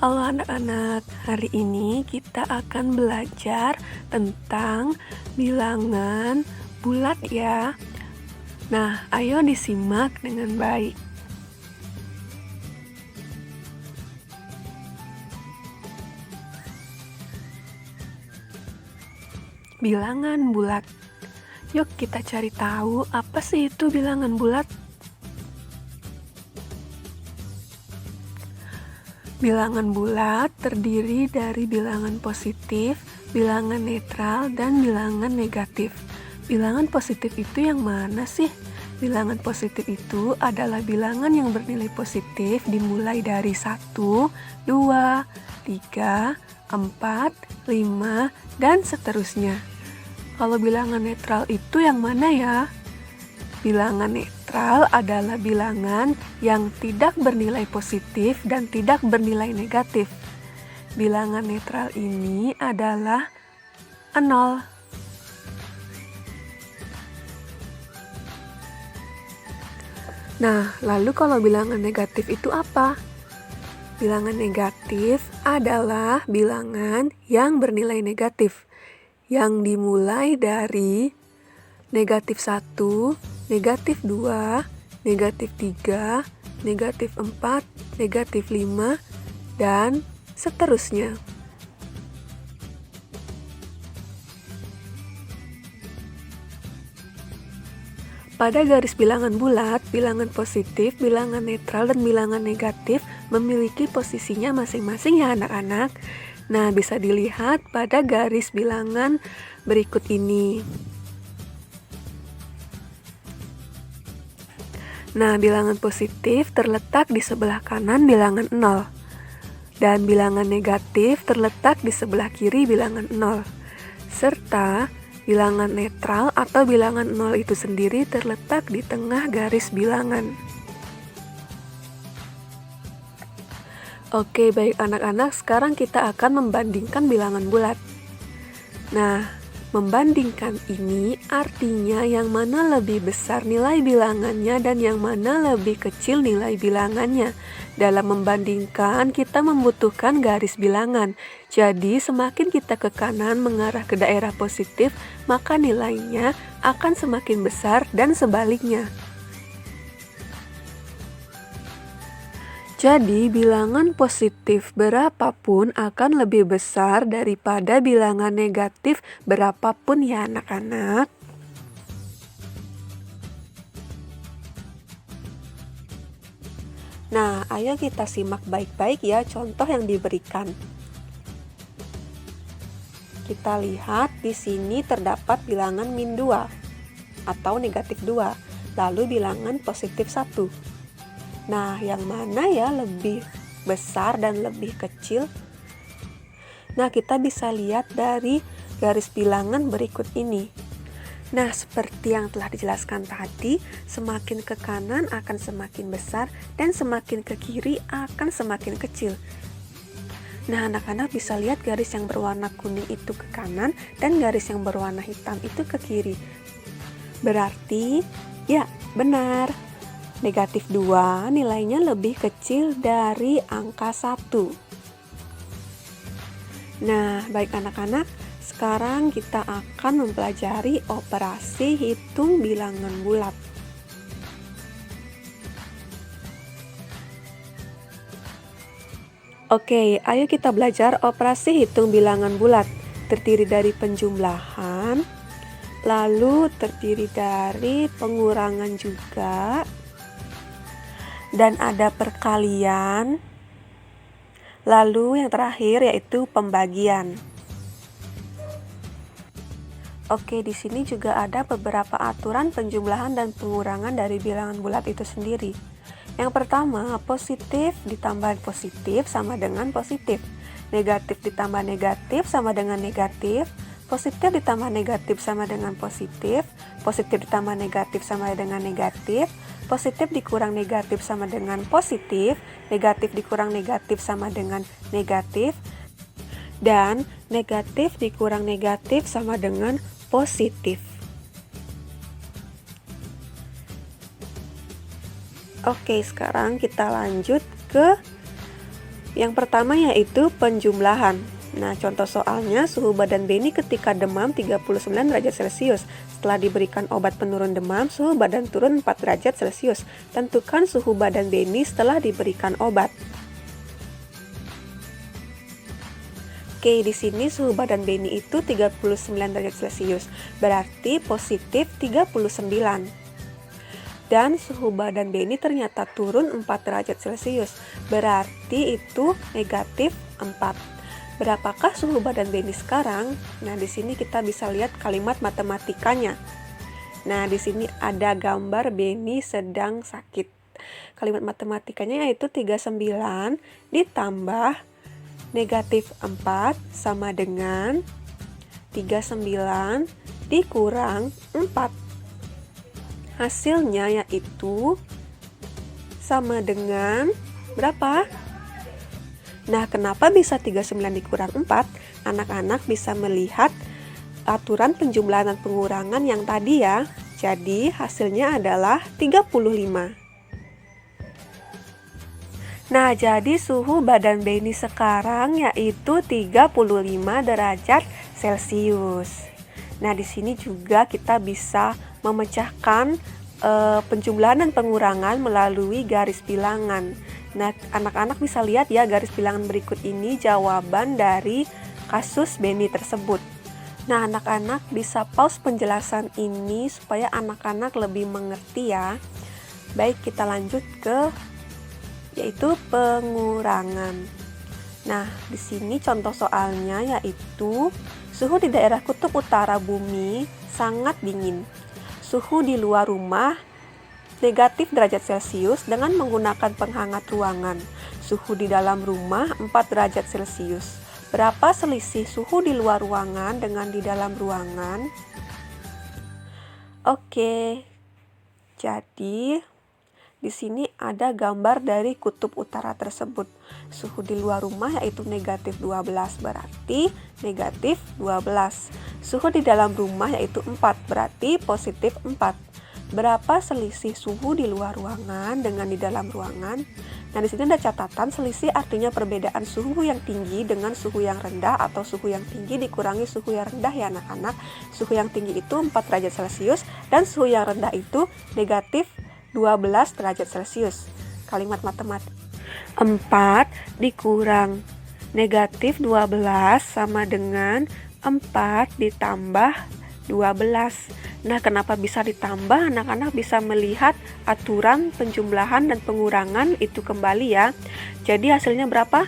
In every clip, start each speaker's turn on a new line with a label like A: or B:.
A: Halo anak-anak, hari ini kita akan belajar tentang bilangan bulat ya. Nah, ayo disimak dengan baik. Bilangan bulat. Yuk kita cari tahu apa sih itu bilangan bulat. Bilangan bulat terdiri dari bilangan positif, bilangan netral, dan bilangan negatif. Bilangan positif itu yang mana sih? Bilangan positif itu adalah bilangan yang bernilai positif dimulai dari 1, 2, 3, 4, 5, dan seterusnya. Kalau bilangan netral itu yang mana ya? Bilangan netral adalah bilangan yang tidak bernilai positif dan tidak bernilai negatif. Bilangan netral ini adalah 0. Nah, lalu kalau bilangan negatif itu apa? Bilangan negatif adalah bilangan yang bernilai negatif, yang dimulai dari negatif 1, negatif 2, negatif 3, negatif 4, negatif 5, dan seterusnya. Pada garis bilangan bulat, bilangan positif, bilangan netral, dan bilangan negatif memiliki posisinya masing-masing ya anak-anak. Nah, bisa dilihat pada garis bilangan berikut ini. Nah, bilangan positif terletak di sebelah kanan bilangan 0. Dan bilangan negatif terletak di sebelah kiri bilangan 0. Serta bilangan netral atau bilangan 0 itu sendiri terletak di tengah garis bilangan. Oke, baik anak-anak, sekarang kita akan membandingkan bilangan bulat. Nah, membandingkan ini artinya yang mana lebih besar nilai bilangannya dan yang mana lebih kecil nilai bilangannya. Dalam membandingkan, kita membutuhkan garis bilangan. Jadi, semakin kita ke kanan mengarah ke daerah positif, maka nilainya akan semakin besar dan sebaliknya. Jadi, bilangan positif berapapun akan lebih besar daripada bilangan negatif berapapun ya anak-anak. Nah, ayo kita simak baik-baik ya contoh yang diberikan. Kita lihat di sini terdapat bilangan min 2 atau negatif 2, lalu bilangan positif 1. Nah, yang mana ya lebih besar dan lebih kecil? Nah, kita bisa lihat dari garis bilangan berikut ini. Nah, seperti yang telah dijelaskan tadi, semakin ke kanan akan semakin besar dan semakin ke kiri akan semakin kecil. Nah, anak-anak bisa lihat garis yang berwarna kuning itu ke kanan dan garis yang berwarna hitam itu ke kiri. Berarti, ya benar. Negatif 2 nilainya lebih kecil dari angka 1. Nah, baik anak-anak, sekarang kita akan mempelajari operasi hitung bilangan bulat. Oke, ayo kita belajar operasi hitung bilangan bulat. Terdiri dari penjumlahan, lalu terdiri dari pengurangan juga, dan ada perkalian, lalu yang terakhir yaitu pembagian. Oke, di sini juga ada beberapa aturan penjumlahan dan pengurangan dari bilangan bulat itu sendiri. Yang pertama, positif ditambah positif sama dengan positif. Negatif ditambah negatif sama dengan negatif. Positif ditambah negatif sama dengan positif. Positif ditambah negatif sama dengan negatif. Positif dikurang negatif sama dengan positif, negatif dikurang negatif sama dengan negatif, dan negatif dikurang negatif sama dengan positif. Oke, sekarang kita lanjut ke Yang pertama yaitu penjumlahan. Nah, contoh soalnya suhu badan Beni ketika demam 39 derajat Celcius. Setelah diberikan obat penurun demam, suhu badan turun 4 derajat Celcius. Tentukan suhu badan Beni setelah diberikan obat. Oke, di sini suhu badan Beni itu 39 derajat Celcius. Berarti positif 39. Dan suhu badan Beni ternyata turun 4 derajat Celcius. Berarti itu negatif 4. Berapakah suhu badan Beni sekarang? Nah, di sini kita bisa lihat kalimat matematikanya. Nah, di sini ada gambar Beni sedang sakit. Kalimat matematikanya yaitu 39 ditambah negatif 4 sama dengan 39 dikurang 4. Hasilnya yaitu sama dengan berapa? Nah, kenapa bisa 39 dikurang 4? Anak-anak bisa melihat aturan penjumlahan dan pengurangan yang tadi ya. Jadi, hasilnya adalah 35. Nah, jadi suhu badan Beni sekarang yaitu 35 derajat Celcius. Nah, di sini juga kita bisa memecahkan penjumlahan dan pengurangan melalui garis bilangan. Nah, anak-anak bisa lihat ya garis bilangan berikut ini jawaban dari kasus Beni tersebut. Nah, anak-anak bisa pause penjelasan ini supaya anak-anak lebih mengerti ya. Baik, kita lanjut ke yaitu pengurangan. Nah, di sini contoh soalnya yaitu suhu di daerah kutub utara bumi sangat dingin. Suhu di luar rumah negatif derajat Celcius dengan menggunakan penghangat ruangan. Suhu di dalam rumah 4 derajat Celcius. Berapa selisih suhu di luar ruangan dengan di dalam ruangan? Oke. Jadi di sini ada gambar dari kutub utara tersebut. Suhu di luar rumah yaitu negatif 12, berarti negatif 12. Suhu di dalam rumah yaitu 4, berarti positif 4. Berapa selisih suhu di luar ruangan dengan di dalam ruangan? Nah, di sini ada catatan selisih artinya perbedaan suhu yang tinggi dengan suhu yang rendah atau suhu yang tinggi dikurangi suhu yang rendah ya anak-anak. Suhu yang tinggi itu 4 derajat Celcius dan suhu yang rendah itu negatif 12 derajat Celcius. Kalimat matematik 4 dikurang negatif 12 sama dengan 4 ditambah 12. Nah, kenapa bisa ditambah? Anak-anak bisa melihat aturan penjumlahan dan pengurangan itu kembali ya. Jadi hasilnya berapa?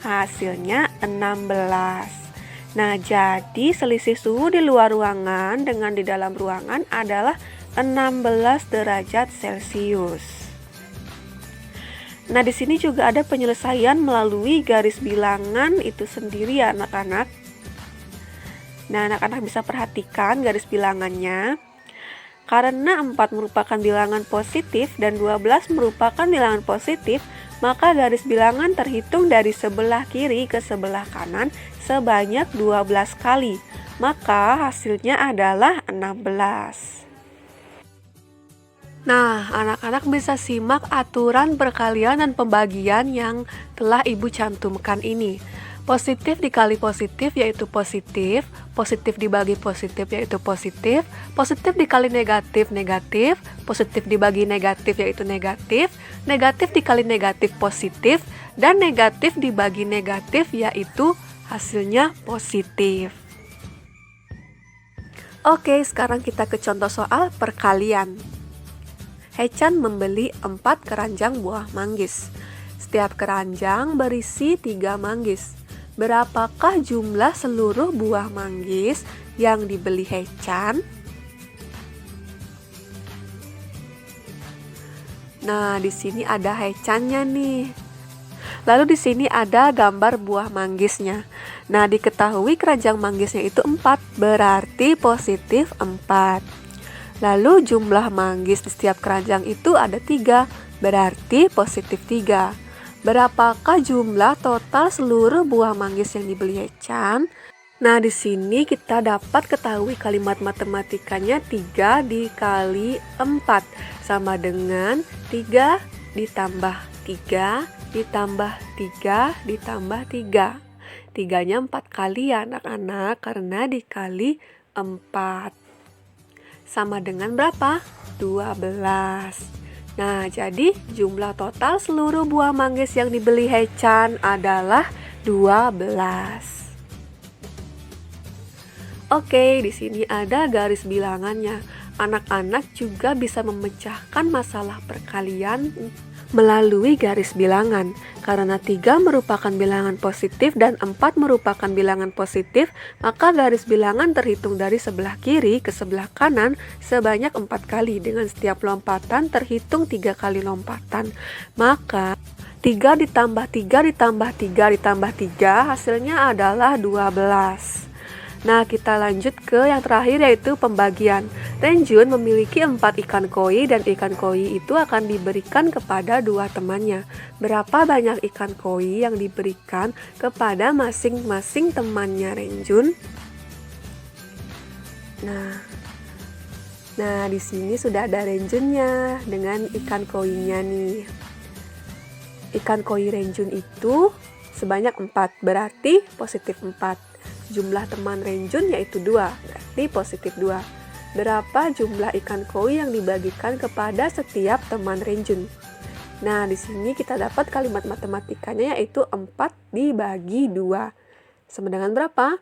A: Hasilnya 16. Nah, jadi selisih suhu di luar ruangan dengan di dalam ruangan adalah 16 derajat Celcius. Nah, di sini juga ada penyelesaian melalui garis bilangan itu sendiri ya anak-anak. Nah, anak-anak bisa perhatikan garis bilangannya. Karena 4 merupakan bilangan positif dan 12 merupakan bilangan positif, maka garis bilangan terhitung dari sebelah kiri ke sebelah kanan sebanyak 12 kali. Maka hasilnya adalah 16. Nah, anak-anak bisa simak aturan perkalian dan pembagian yang telah Ibu cantumkan ini. Positif dikali positif yaitu positif, positif dibagi positif yaitu positif, positif dikali negatif negatif, positif dibagi negatif yaitu negatif, negatif dikali negatif positif, dan negatif dibagi negatif yaitu hasilnya positif. Oke, sekarang kita ke contoh soal perkalian. Hechan membeli 4 keranjang buah manggis. Setiap keranjang berisi 3 manggis. Berapakah jumlah seluruh buah manggis yang dibeli Hechan? Nah, di sini ada Hechannya nih. Lalu di sini ada gambar buah manggisnya. Nah, diketahui keranjang manggisnya itu 4, berarti positif 4. Lalu jumlah manggis di setiap keranjang itu ada 3, berarti positif 3. Berapakah jumlah total seluruh buah manggis yang dibeli Hechan? Nah, di sini kita dapat ketahui kalimat matematikanya 3 dikali 4 sama dengan 3 ditambah 3 ditambah 3 ditambah 3. 3-nya 4 kali ya anak-anak, karena dikali 4. Sama dengan berapa? 12. Nah, jadi jumlah total seluruh buah manggis yang dibeli Hechan adalah 12. Oke, di sini ada garis bilangannya. Anak-anak juga bisa memecahkan masalah perkalian melalui garis bilangan. Karena 3 merupakan bilangan positif dan 4 merupakan bilangan positif, maka garis bilangan terhitung dari sebelah kiri ke sebelah kanan sebanyak 4 kali. Dengan setiap lompatan terhitung 3 kali lompatan. Maka 3 ditambah 3 ditambah 3 ditambah 3 hasilnya adalah 12. Nah, kita lanjut ke yang terakhir, yaitu pembagian. Renjun memiliki 4 ikan koi dan ikan koi itu akan diberikan kepada 2 temannya. Berapa banyak ikan koi yang diberikan kepada masing-masing temannya Renjun? Nah, di sini sudah ada Renjunnya dengan ikan koinya nih. Ikan koi Renjun itu sebanyak 4, berarti positif 4. Jumlah teman Renjun yaitu 2, berarti positif 2. Berapa jumlah ikan koi yang dibagikan kepada setiap teman Renjun? Nah, di sini kita dapat kalimat matematikanya yaitu 4 dibagi 2. Sama dengan berapa?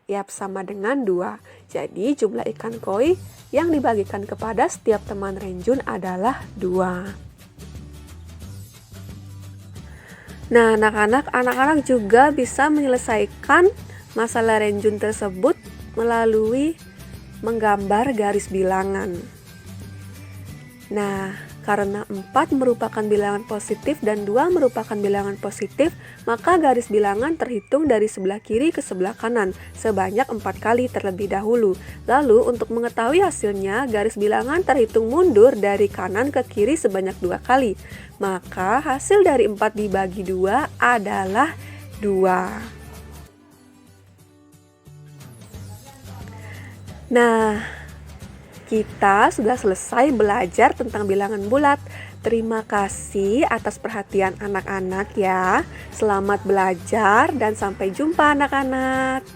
A: Yap, sama dengan 2. Jadi jumlah ikan koi yang dibagikan kepada setiap teman Renjun adalah 2. Nah, anak-anak juga bisa menyelesaikan masalah Renjun tersebut melalui menggambar garis bilangan. Nah, karena 4 merupakan bilangan positif dan 2 merupakan bilangan positif, maka garis bilangan terhitung dari sebelah kiri ke sebelah kanan sebanyak 4 kali terlebih dahulu. Lalu untuk mengetahui hasilnya, garis bilangan terhitung mundur dari kanan ke kiri sebanyak 2 kali. Maka hasil dari 4 dibagi 2 adalah 2. Nah, kita sudah selesai belajar tentang bilangan bulat. Terima kasih atas perhatian anak-anak ya. Selamat belajar dan sampai jumpa anak-anak.